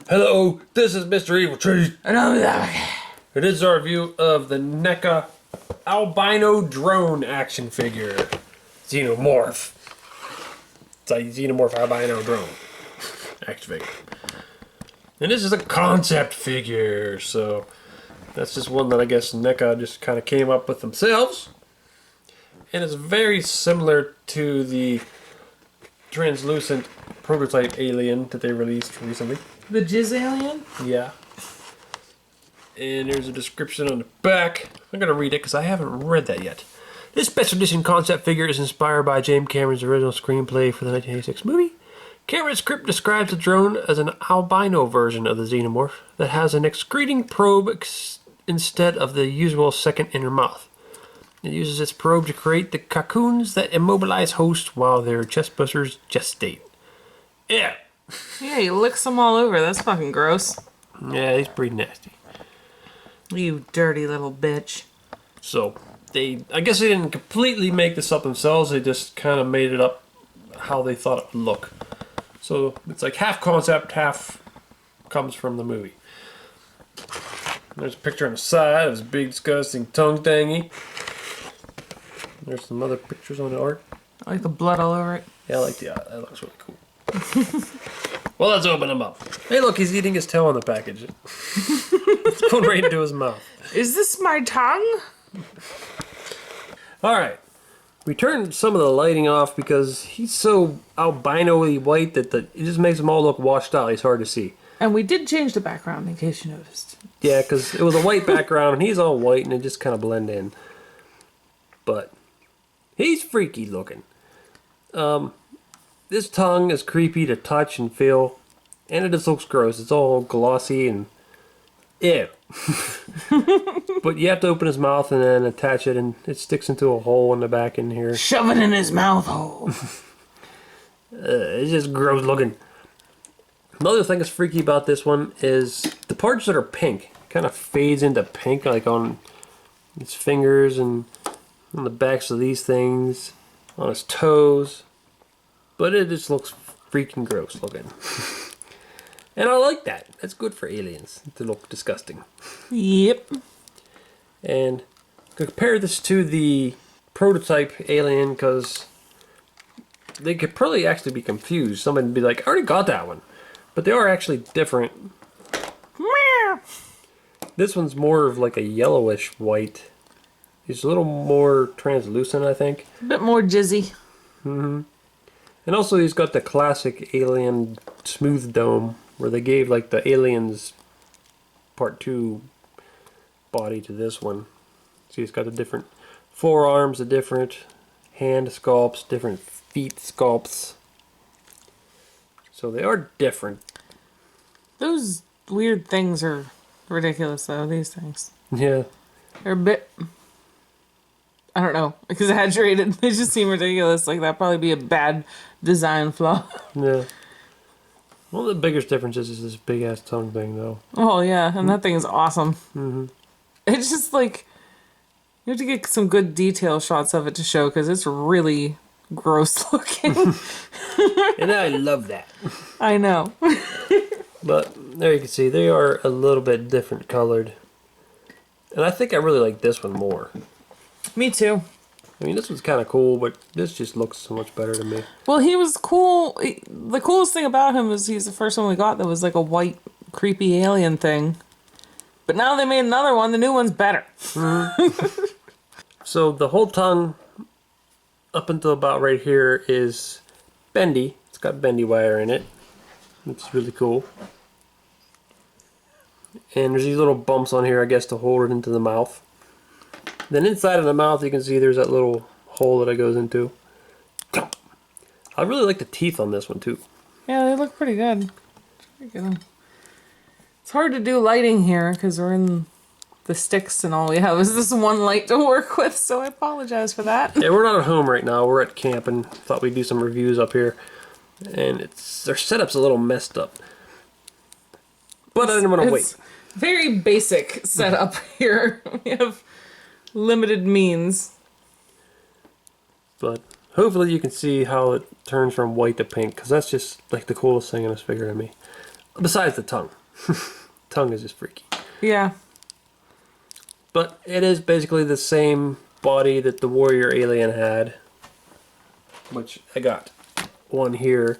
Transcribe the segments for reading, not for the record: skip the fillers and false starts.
Hello, this is Mr. Evilcheese. And I'm like, It is our review of the NECA Albino Drone action figure. Xenomorph. It's a Xenomorph Albino Drone action figure. And this is a concept figure, so that's just one that I guess NECA just kind of came up with themselves. And it's very similar to the translucent prototype alien that they released recently. the Jizz Alien? Yeah. And there's a description on the back. I'm going to read it because I haven't read that yet. This special edition concept figure is inspired by James Cameron's original screenplay for the 1986 movie. Cameron's script describes the drone as an albino version of the Xenomorph that has an excreting probe instead of the usual second inner mouth. It uses its probe to create the cocoons that immobilize hosts while their chestbusters gestate. Yeah. Yeah, he licks them all over. That's fucking gross. Yeah, he's pretty nasty. You dirty little bitch. So, I guess they didn't completely make this up themselves, they just kind of made it up how they thought it would look. So, it's like half concept, half comes from the movie. There's a picture on the side of his big disgusting tongue thingy. There's some other pictures on the art. I like the blood all over it. Yeah, I like the art. That looks really cool. Well, let's open him up. Hey, look, he's eating his tail on the package. It's going right into his mouth. Is this my tongue? Alright. We turned some of the lighting off because he's so albino-y white that it just makes him all look washed out. He's hard to see. And we did change the background, in case you noticed. Yeah, because it was a white background and he's all white and it just kind of blend in. But he's freaky looking. This tongue is creepy to touch and feel, and it just looks gross. It's all glossy and ew. But you have to open his mouth and then attach it, and it sticks into a hole in the back in here. Shove it in his mouth hole. It's just gross looking. Another thing that's freaky about this one is the parts that are pink. It kind of fades into pink, like on his fingers and on the backs of these things, on his toes. But it just looks freaking gross looking. And I like that. That's good for aliens to look disgusting. Yep. And compare this to the prototype alien because they could probably actually be confused. Somebody would be like, I already got that one. But they are actually different. Meow. This one's more of like a yellowish white. He's a little more translucent, I think. A bit more jizzy. Mm-hmm. And also he's got the classic alien smooth dome where they gave like the Aliens Part 2 body to this one. See, he's got the different forearms, the different hand sculpts, different feet sculpts. So they are different. Those weird things are ridiculous though, these things. Yeah. They're a bit, I don't know, exaggerated. They just seem ridiculous. Like that'd probably be a bad design flaw. Yeah. One of the biggest differences is this big ass tongue thing though. Oh yeah, and that thing is awesome. Mm-hmm. It's just like, you have to get some good detail shots of it to show because it's really gross looking. And I love that. I know. But there you can see they are a little bit different colored. And I think I really like this one more. Me too. I mean, this one's kind of cool, but this just looks so much better to me. Well, he was cool. The coolest thing about him is he's the first one we got that was like a white, creepy alien thing. But now they made another one. The new one's better. Mm-hmm. So the whole tongue, up until about right here, is bendy. It's got bendy wire in it. It's really cool. And there's these little bumps on here, I guess, to hold it into the mouth. Then inside of the mouth, you can see there's that little hole that it goes into. I really like the teeth on this one, too. Yeah, they look pretty good. It's hard to do lighting here because we're in the sticks and all we have is this one light to work with, so I apologize for that. Yeah, we're not at home right now. We're at camp and thought we'd do some reviews up here. And their setup's a little messed up. But I didn't want to wait. Very basic setup here. We have limited means. But hopefully you can see how it turns from white to pink, because that's just like the coolest thing in this figure to me. Besides the tongue. Tongue is just freaky. Yeah. But it is basically the same body that the warrior alien had. Which I got one here.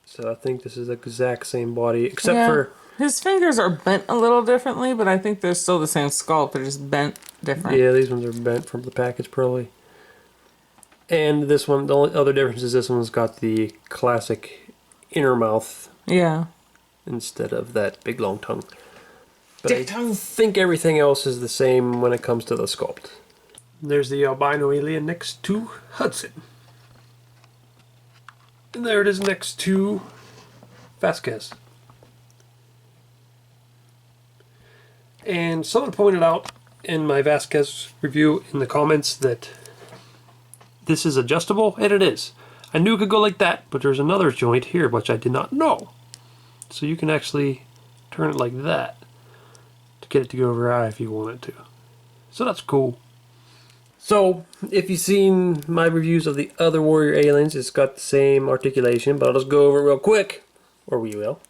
So I think this is the exact same body, except for... His fingers are bent a little differently, but I think they're still the same sculpt. They're just bent different. Yeah, these ones are bent from the package, probably. And this one, the only other difference is this one's got the classic inner mouth. Yeah. Instead of that big long tongue. But Dick tongue. think everything else is the same when it comes to the sculpt. There's the albino alien next to Hudson. And there it is next to Vasquez. And someone pointed out in my Vasquez review in the comments that this is adjustable, and it is. I knew it could go like that, but there's another joint here which I did not know. So you can actually turn it like that to get it to go over eye if you want it to. So that's cool. So, if you've seen my reviews of the other warrior aliens, it's got the same articulation, but I'll just go over it real quick. Or we will.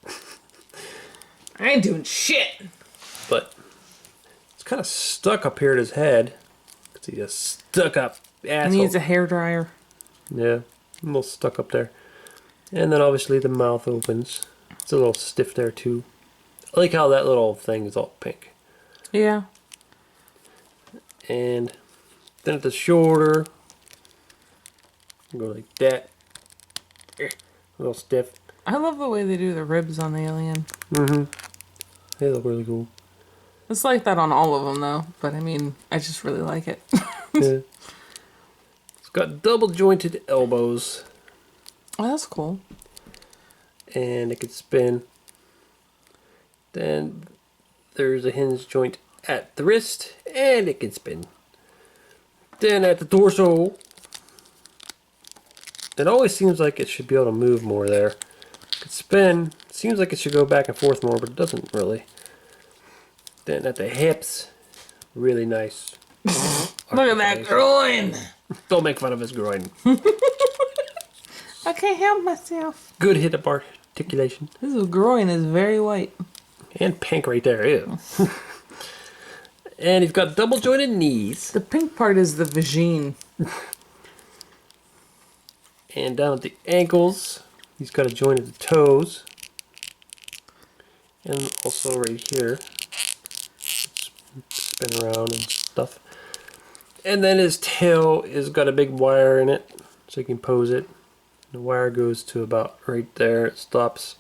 I ain't doing shit. But it's kind of stuck up here at his head. Because he just stuck up asshole. He needs a hairdryer. Yeah, a little stuck up there. And then obviously the mouth opens. It's a little stiff there too. I like how that little thing is all pink. Yeah. And then at the shoulder, go like that. A little stiff. I love the way they do the ribs on the alien. Mm-hmm. They look really cool. It's like that on all of them, though. But I mean, I just really like it. Yeah. It's got double jointed elbows. Oh, that's cool. And it can spin. Then there's a hinge joint at the wrist, and it can spin. Then at the torso, it always seems like it should be able to move more there. It can spin. It seems like it should go back and forth more, but it doesn't really. Then at the hips, really nice. Look at that groin. Don't make fun of his groin. I can't help myself. Good hit up articulation. His groin is very white. And pink right there, ew. And he's got double jointed knees. The pink part is the vagine. And down at the ankles, he's got a joint at the toes. And also right here. Spin around and stuff. And then his tail has got a big wire in it, so you can pose it. The wire goes to about right there. It stops.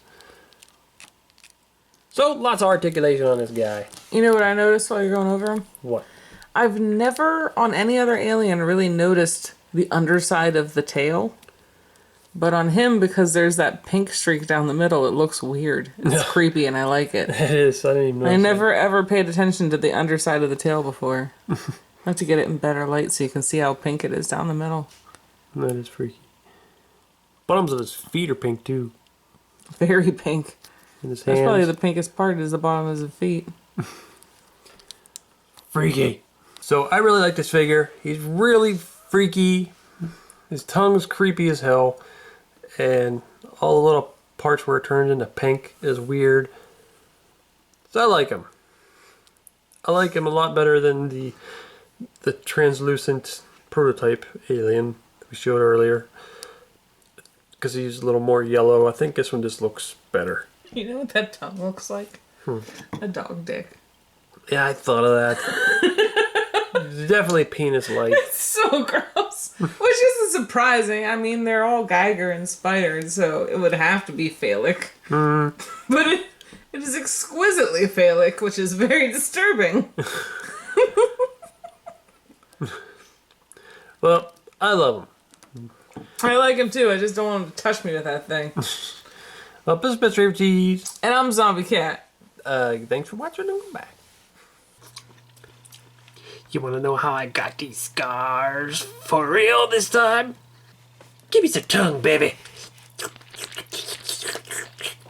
So, lots of articulation on this guy. You know what I noticed while you're going over him? What? I've never, on any other alien, really noticed the underside of the tail. But on him, because there's that pink streak down the middle, it looks weird. It's creepy and I like it. It is. I didn't even know. I never ever paid attention to the underside of the tail before. I have to get it in better light so you can see how pink it is down the middle. That is freaky. Bottoms of his feet are pink too. Very pink. And his That's hands. probably the pinkest part is the bottom of his feet. Freaky. So I really like this figure. He's really freaky. His tongue's creepy as hell. And all the little parts where it turns into pink is weird. So I like him. I like him a lot better than the translucent prototype alien that we showed earlier. Because he's a little more yellow. I think this one just looks better. You know what that tongue looks like? A dog dick. Yeah, I thought of that. It's definitely penis-like. It's so gross. Which isn't surprising. I mean, they're all Geiger inspired, so it would have to be phallic. But it is exquisitely phallic, which is very disturbing. Well, I love him. I like him too. I just don't want him to touch me with that thing. Well, this is Mr. Evilcheese. And I'm Zombie Cat. Thanks for watching and come back. You want to know how I got these scars for real this time? Give me some tongue, baby.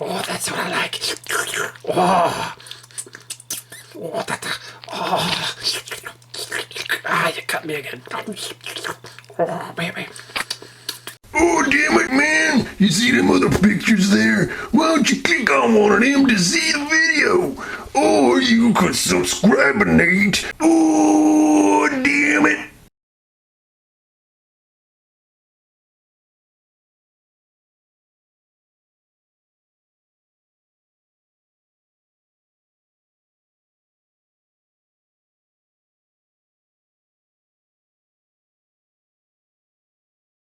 Oh, that's what I like. Oh, oh, ah, you cut me again. Oh, baby. Oh, damn it, man! You see them other pictures there? Why don't you click on one of them to see the video? Or you could subscribe, Nate. Ooh.